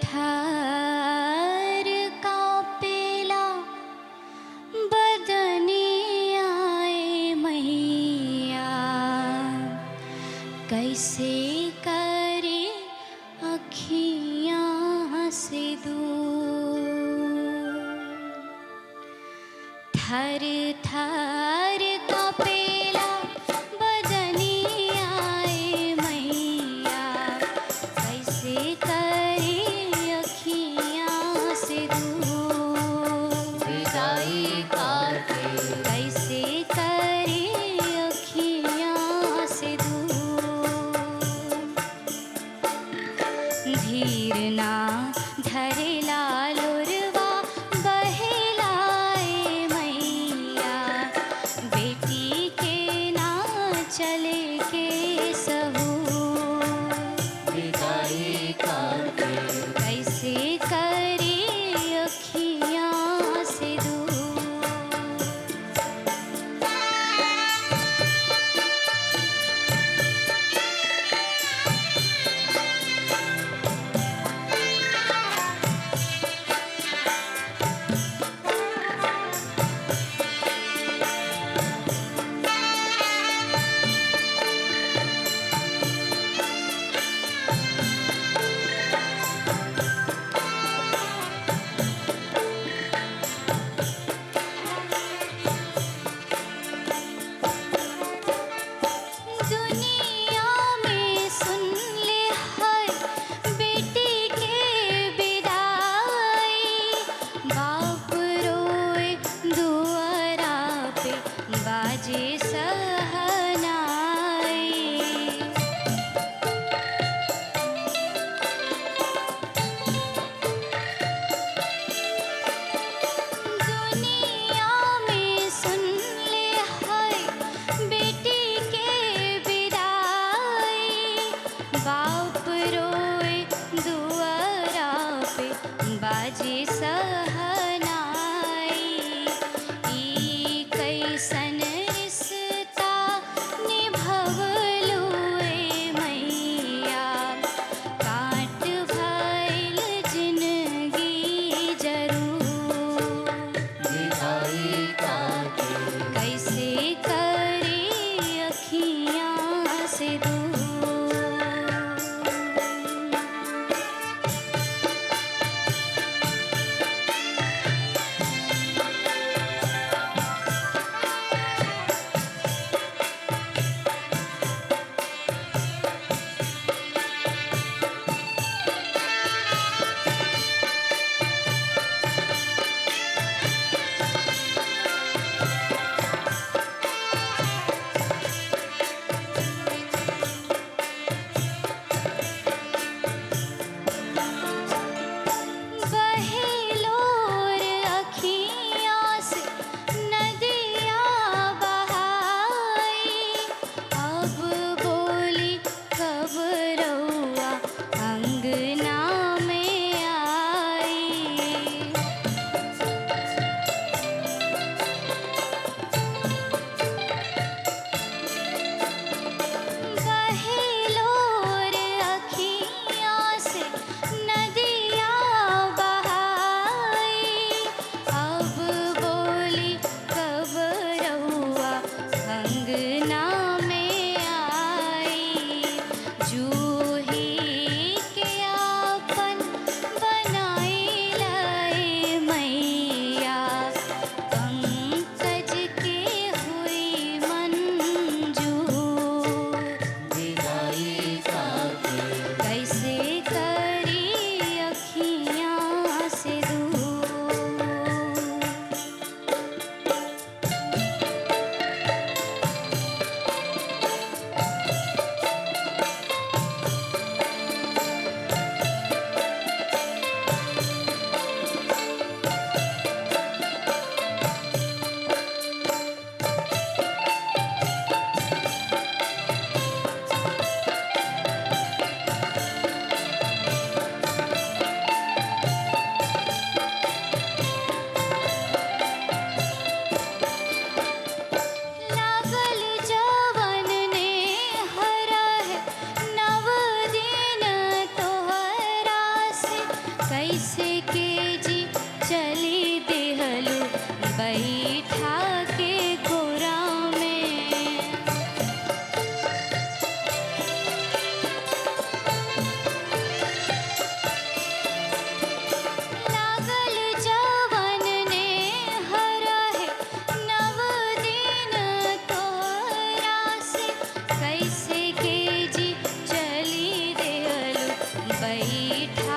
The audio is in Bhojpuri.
थर कांपेला बदनियाए मैया, कैसे करे अखियाँ से दूर। थर थर कांपेला बदनियाए मैया, कैसे करे अखियाँ से दूर। विदाई काटे कैसे करे अखियाँ से दूर। धीर ना धरेला लोरवा बहेलाए मैया, बेटी के ना चले के सहूर। विदाई काटे कैसे करे अखियाँ से दूर। दुनिया में सुन ले हर बेटी के विदाई, बाप रोए दुआरा पे बाजे सहनाई। दुनिया में सुन ले हर बेटी के विदाई, बाप रोए दुआरा पे बाजे सहनाई। ई कैसन रिश्ता निभवलू ए मैया, काट भइल जिंदगी जरूर। विदाई काटे कैसे करे अखियाँ से दूर। कैसे के जी चली देहलू बैठा के गोरा में। लागल जवन ने हरा है नव दिन तोरा से, कैसे के जी चली देहलू बैठा